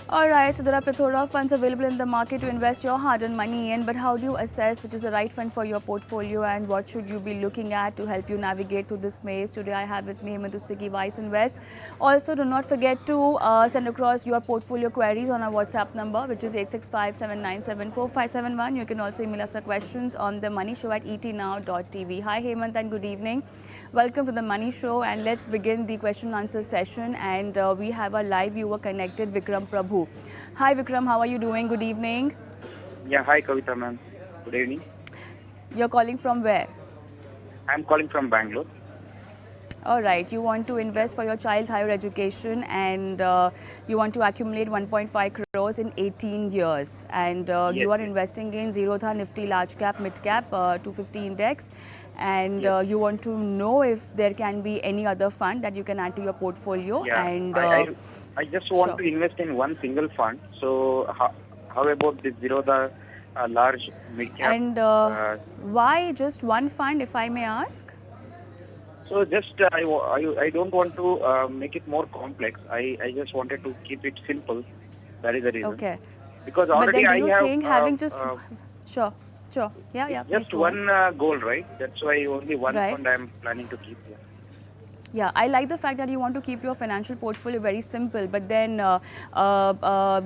Alright, so there are plethora of funds available in the market to invest your hard-earned money in, but how do you assess which is the right fund for your portfolio and what should you be looking at to help you navigate through this maze? Today I have with me Hemant Vice Invest. Also, do not forget to send across your portfolio queries on our WhatsApp number, which is 865-797-4571. You can also email us your questions on the money show at etnow.tv. Hi Hemant and good evening. Welcome to the Money Show, and let's begin the question and answer session. And we have a live viewer connected, Vikram Prabhu. Hi Vikram, how are you doing? Good evening. Yeah, hi Kavita ma'am. Good evening. You're calling from where? I'm calling from Bangalore. All right, you want to invest for your child's higher education and you want to accumulate 1.5 crores in 18 years. And Yes, you are yes, investing in Zerodha Nifty large cap, mid cap, 250 index. And yes. you want to know if there can be any other fund that you can add to your portfolio. Yeah, And I just want sure. to invest in one single fund. So how about this the large mid cap? And Uh, why just one fund, if I may ask? so just I don't want to make it more complex. I just wanted to keep it simple. That is the reason. Okay. Because But already then do I you have think having just... Sure, sure. it's Yeah, please just go on. one goal, right? That's why only one Right. fund I'm planning to keep. Yeah. Yeah, I like the fact that you want to keep your financial portfolio very simple, but then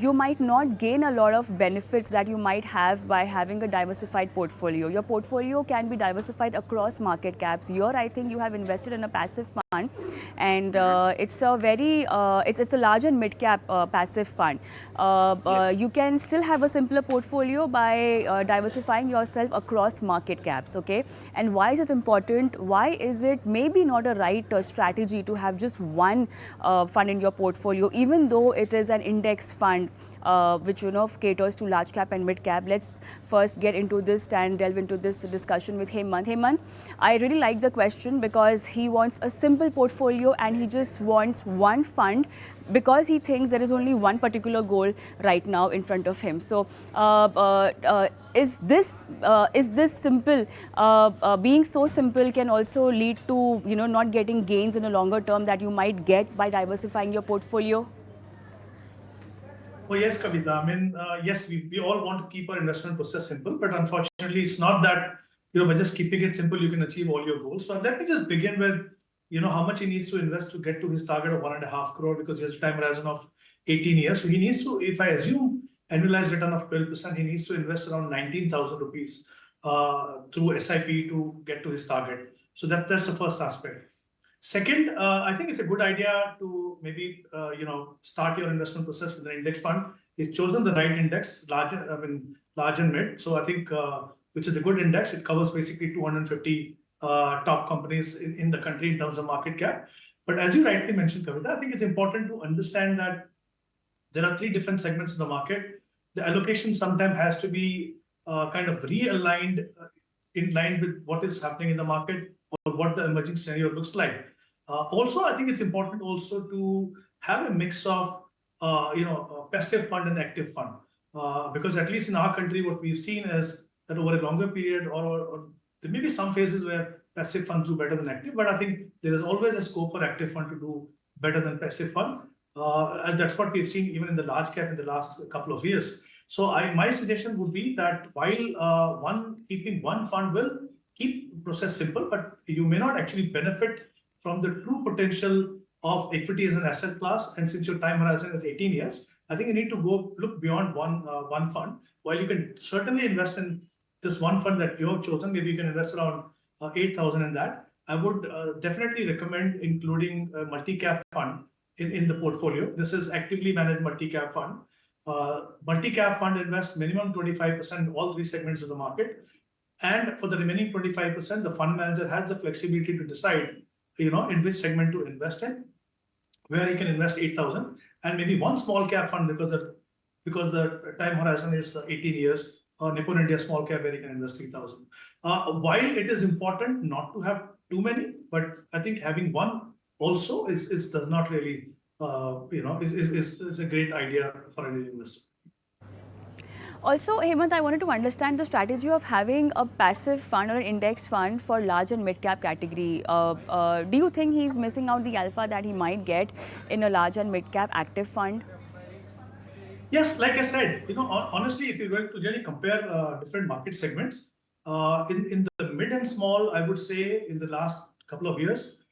you might not gain a lot of benefits that you might have by having a diversified portfolio. Your portfolio can be diversified across market caps. Here, I think you have invested in a passive fund, and Mm-hmm. it's a very it's a large and mid cap passive fund. Yes. You can still have a simpler portfolio by diversifying yourself across market caps. Okay, and why is it important? Why is it maybe not a right strategy to have just one fund in your portfolio, even though it is an index fund? Which caters to large cap and mid cap. Let's first get into this and delve into this discussion with Hemant. Hemant, I really like the question because he wants a simple portfolio and he just wants one fund because he thinks there is only one particular goal right now in front of him. So is this simple? Being so simple can also lead to not getting gains in a longer term that you might get by diversifying your portfolio. Oh, yes, Kavita. I mean, yes, we all want to keep our investment process simple, but unfortunately, it's not that, by just keeping it simple, you can achieve all your goals. So let me just begin with, how much he needs to invest to get to his target of 1.5 crore because he has a time horizon of 18 years. So he needs to, if I assume annualized return of 12%, he needs to invest around 19,000 rupees through SIP to get to his target. So that's the first aspect. Second, I think it's a good idea to maybe start your investment process with an index fund. He's chosen the right index, large and mid. So I think which is a good index. It covers basically 250 top companies in the country in terms of market cap. But as you rightly mentioned, Kavita, I think it's important to understand that there are three different segments in the market. The allocation sometimes has to be kind of realigned in line with what is happening in the market or what the emerging scenario looks like. Also, I think it's important also to have a mix of passive fund and active fund, because at least in our country, what we've seen is that over a longer period, or there may be some phases where passive funds do better than active, but I think there is always a scope for active fund to do better than passive fund. And that's what we've seen even in the large cap in the last couple of years. So my suggestion would be that while keeping one fund will keep the process simple, but you may not actually benefit from the true potential of equity as an asset class. And since your time horizon is 18 years, I think you need to go look beyond one fund. While you can certainly invest in this one fund that you have chosen, maybe you can invest around 8,000 in that. I would definitely recommend including a multi-cap fund in the portfolio. This is actively managed multi-cap fund. Multi-cap fund invests minimum 25% in all three segments of the market. And for the remaining 25%, the fund manager has the flexibility to decide, in which segment to invest in, where he can invest 8,000, and maybe one small cap fund because the time horizon is 18 years, or Nippon India small cap where he can invest 3,000. While it is important not to have too many, but I think having one also does not really, is a great idea for any investor. Also, Hemant, I wanted to understand the strategy of having a passive fund or an index fund for large and mid cap category. Do you think he's missing out the alpha that he might get in a large and mid cap active fund? Yes, like I said, honestly, if you're going to really compare different market segments, in the mid and small, I would say in the last couple of years,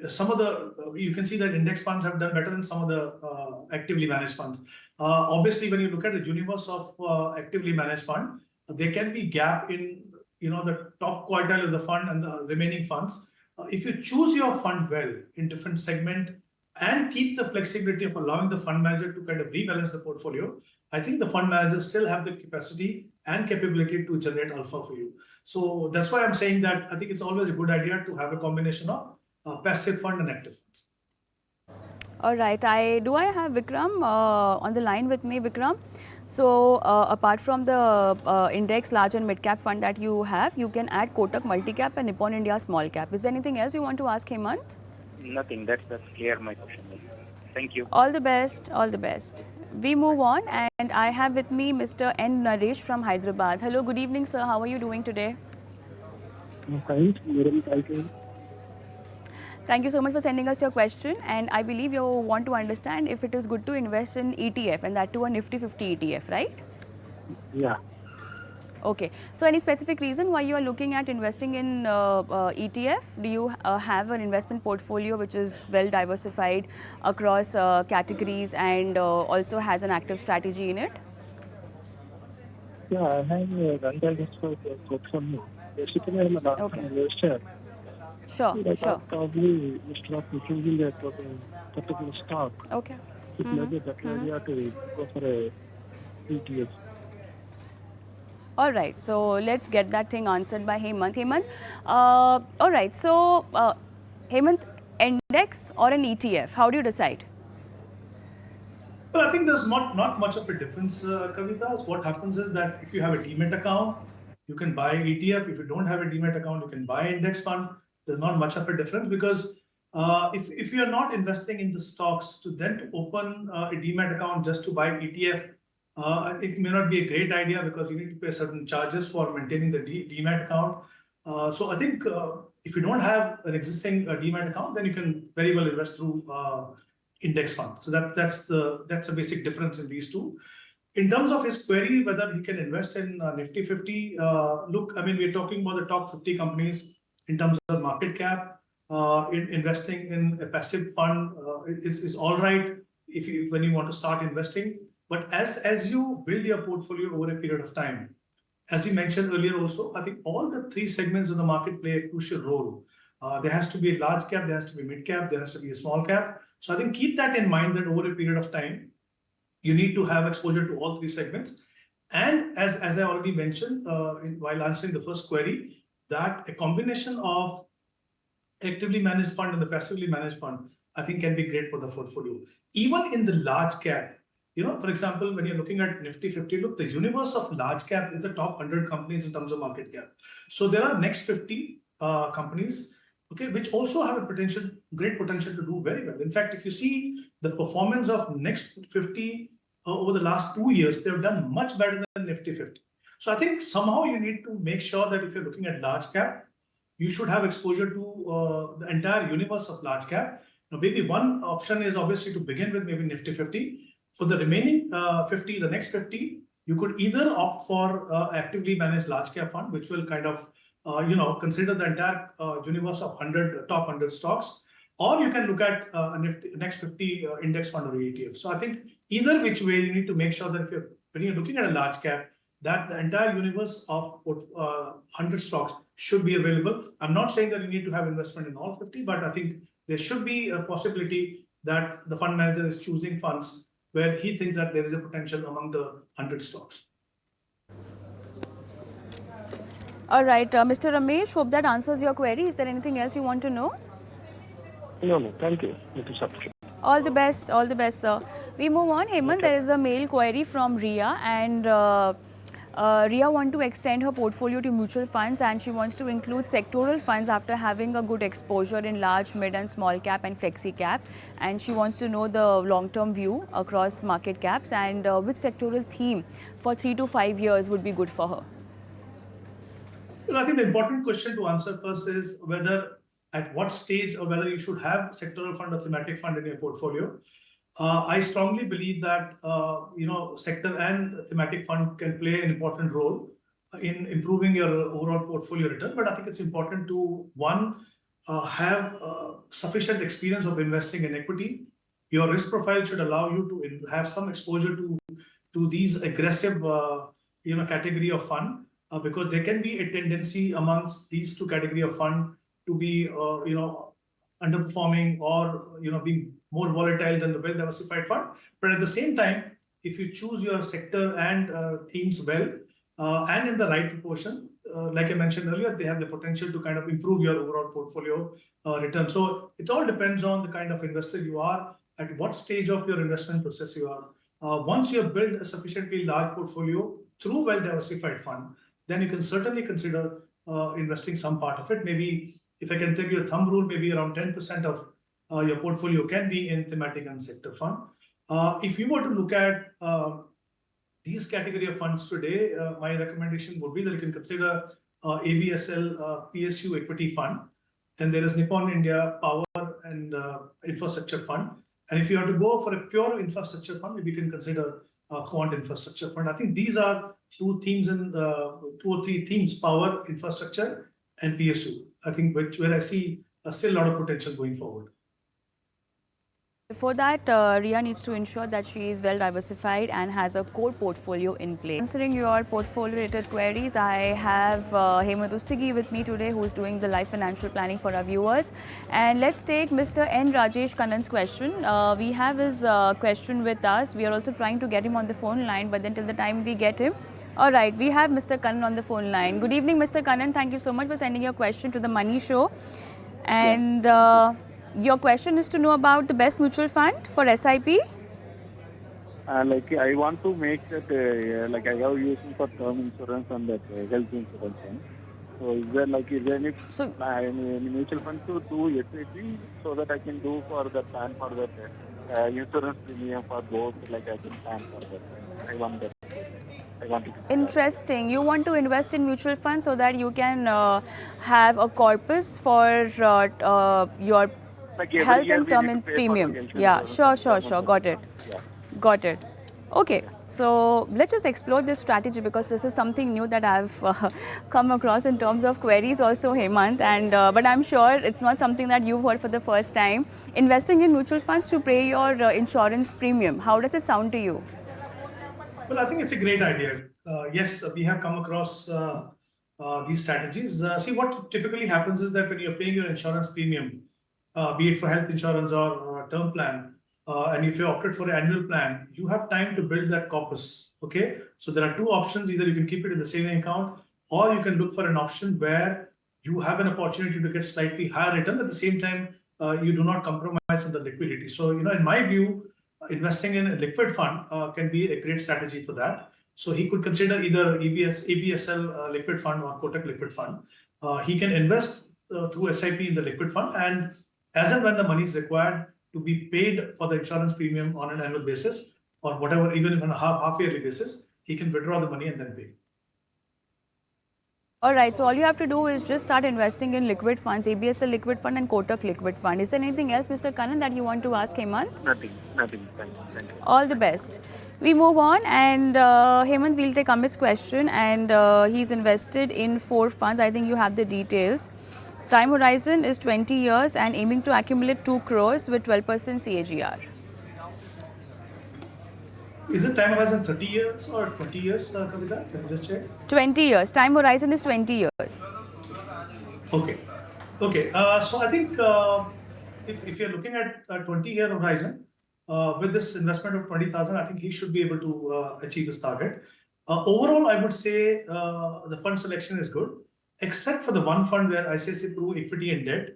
some of the you can see that index funds have done better than some of the actively managed funds. Obviously, when you look at the universe of actively managed fund, there can be gap in the top quartile of the fund and the remaining funds. If you choose your fund well in different segment and keep the flexibility of allowing the fund manager to kind of rebalance the portfolio, I think the fund managers still have the capacity and capability to generate alpha for you. So that's why I'm saying that I think it's always a good idea to have a combination of passive fund and active funds. All right. I have Vikram on the line with me, Vikram. So apart from the index large and mid cap fund that you have, you can add Kotak multi cap and Nippon India small cap. Is there anything else you want to ask Hemant? Nothing. That's clear. My question. Thank you. All the best. All the best. We move on, and I have with me Mr. N. Naresh from Hyderabad. Hello, good evening, sir. How are you doing today? Fine, madam, thank you. Thank you so much for sending us your question. And I believe you want to understand if it is good to invest in ETF, and that too a Nifty50 ETF, right? Yeah. Okay. So any specific reason why you are looking at investing in ETF? Do you have an investment portfolio which is well diversified across categories and also has an active strategy in it? Yeah, I have run this for the portfolio. Basically, I'm a long-term Okay. investor. Sure, I sure. thought probably instead of increasing a particular stock, Okay. it may be a better idea to go for a ETF. All right, so let's get that thing answered by Hemant. Hemant, all right, so Hemant, index or an ETF? How do you decide? Well, I think there's not much of a difference, Kavita. What happens is that if you have a demat account, you can buy ETF. If you don't have a demat account, you can buy index fund. There's not much of a difference because if you are not investing in the stocks to open a demat account just to buy ETF, it may not be a great idea because you need to pay certain charges for maintaining the demat account. So I think if you don't have an existing demat account, then you can very well invest through index fund. So that's a basic difference in these two. In terms of his query, whether he can invest in Nifty 50, look, I mean, we're talking about the top 50 companies in terms of market cap. Investing in a passive fund is all right when you want to start investing. But as you build your portfolio over a period of time, as we mentioned earlier also, I think all the three segments of the market play a crucial role. There has to be a large cap, there has to be mid cap, there has to be a small cap. So I think keep that in mind that over a period of time, you need to have exposure to all three segments. And as I already mentioned while answering the first query, that a combination of actively managed fund and the passively managed fund, I think can be great for the portfolio. Even in the large cap, for example, when you're looking at Nifty 50, look, the universe of large cap is the top 100 companies in terms of market cap. So there are next 50 companies, okay, which also have a great potential to do very well. In fact, if you see the performance of next 50 over the last 2 years, they've done much better than Nifty 50. So I think somehow you need to make sure that if you're looking at large cap, you should have exposure to the entire universe of large cap. Now, maybe one option is obviously to begin with maybe Nifty 50. For the remaining 50, the next 50, you could either opt for actively managed large cap fund, which will kind of consider the entire universe of top 100 stocks, or you can look at next 50 index fund or ETF. So I think either which way, you need to make sure that when you're looking at a large cap, that the entire universe of 100 stocks should be available. I'm not saying that you need to have investment in all 50, but I think there should be a possibility that the fund manager is choosing funds where he thinks that there is a potential among the 100 stocks. All right, Mr. Ramesh, hope that answers your query. Is there anything else you want to know? No, thank you. It is sufficient. All the best, sir. We move on. Hemant, Okay. there is a mail query from Ria, and Ria wants to extend her portfolio to mutual funds, and she wants to include sectoral funds after having a good exposure in large, mid and small cap and flexi cap. And she wants to know the long-term view across market caps and which sectoral theme for 3 to 5 years would be good for her. Well, I think the important question to answer first is whether at what stage or whether you should have sectoral fund or thematic fund in your portfolio. I strongly believe that sector and thematic fund can play an important role in improving your overall portfolio return. But I think it's important to have sufficient experience of investing in equity. Your risk profile should allow you to have some exposure to these aggressive category of fund, because there can be a tendency amongst these two category of fund to be underperforming or being more volatile than the well diversified fund. But at the same time, if you choose your sector and themes well and in the right proportion, like I mentioned earlier, they have the potential to kind of improve your overall portfolio return. So it all depends on the kind of investor you are, at what stage of your investment process you are. Once you have built a sufficiently large portfolio through well diversified fund, then you can certainly consider investing some part of it. Maybe, if I can tell you a thumb rule, maybe around 10% of your portfolio can be in thematic and sector fund. If you were to look at these category of funds today, my recommendation would be that you can consider ABSL PSU equity fund. Then there is Nippon India Power and Infrastructure Fund. And if you have to go for a pure infrastructure fund, maybe you can consider Quant Infrastructure Fund. I think these are two themes in two or three themes: power, infrastructure, and PSU. I think where I see still a lot of potential going forward. Before that, Ria needs to ensure that she is well diversified and has a core portfolio in place. Answering your portfolio related queries, I have Hemant Ustigi with me today, who is doing the live financial planning for our viewers. And let's take Mr. N. Rajesh Kannan's question. We have his question with us. We are also trying to get him on the phone line, but then till the time we get him. All right, we have Mr. Kannan on the phone line. Good evening, Mr. Kannan. Thank you so much for sending your question to the Money Show. And your question is to know about the best mutual fund for SIP? Like I want to make that like I have using for term insurance and that health insurance one. So is there any mutual fund to do SIP so that I can do for the plan for that insurance premium for both, like I can plan for that. I want that. Interesting. You want to invest in mutual funds so that you can have a corpus for your Like health and term premium. Yeah, sure. Got it. Yeah. Got it. Okay, so let's just explore this strategy, because this is something new that I've come across in terms of queries also, Hemant. And but I'm sure it's not something that you've heard for the first time. Investing in mutual funds to pay your insurance premium. How does it sound to you? Well, I think it's a great idea. Yes, we have come across these strategies. See, what typically happens is that when you're paying your insurance premium, be it for health insurance or term plan, and if you opted for an annual plan, you have time to build that corpus. Okay, so there are two options: either you can keep it in the saving account, or you can look for an option where you have an opportunity to get slightly higher return. At the same time, you do not compromise on the liquidity. So, in my view, investing in a liquid fund can be a great strategy for that. So he could consider either ABSL liquid fund or Kotak liquid fund. He can invest through SIP in the liquid fund, and as and when the money is required to be paid for the insurance premium on an annual basis or whatever, even on a half yearly basis, he can withdraw the money and then pay. All right, so all you have to do is just start investing in liquid funds, ABSL liquid fund and Kotak liquid fund. Is there anything else, Mr. Kannan, that you want to ask Hemant? Nothing. Thank you. All the best. We move on, and Hemant, we'll take Amit's question, and he's invested in 4 funds. I think you have the details. Time horizon is 20 years and aiming to accumulate 2 crores with 12% CAGR. Is it time horizon 30 years or 20 years, Kavita? Can you just check? 20 years. Time horizon is 20 years. Okay. So I think if you're looking at a 20-year horizon, with this investment of 20,000, I think he should be able to achieve his target. Overall, I would say the fund selection is good, except for the one fund where ICICI Pru equity and debt.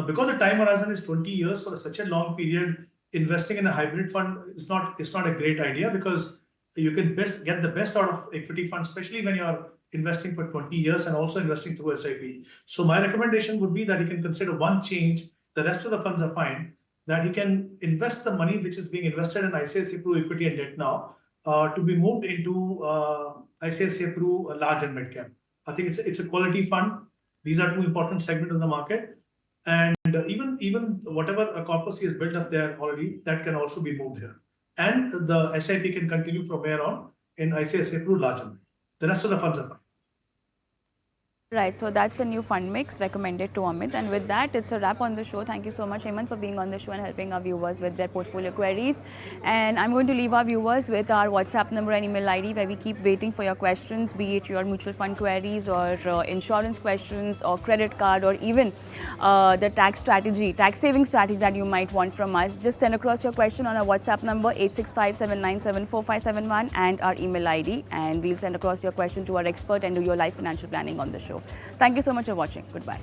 Because the time horizon is 20 years for such a long period, investing in a hybrid fund is not a great idea, because you can get the best out of equity funds, especially when you're investing for 20 years and also investing through SIP. So my recommendation would be that he can consider one change. The rest of the funds are fine. That he can invest the money which is being invested in ICICI Pru equity and debt now to be moved into ICICI Pru large and mid cap. I think it's a quality fund. These are two important segments of the market, and even whatever a corpus he has built up there already, that can also be moved here. And the SIP can continue from here on in ICICI Pru larger. The rest of the funds are fine. Right, so that's the new fund mix recommended to Amit. And with that, it's a wrap on the show. Thank you so much, Hemant, for being on the show and helping our viewers with their portfolio queries. And I'm going to leave our viewers with our WhatsApp number and email ID, where we keep waiting for your questions, be it your mutual fund queries or insurance questions or credit card or even the tax saving strategy that you might want from us. Just send across your question on our WhatsApp number 8657974571 and our email ID, and we'll send across your question to our expert and do your life financial planning on the show. Thank you so much for watching. Goodbye.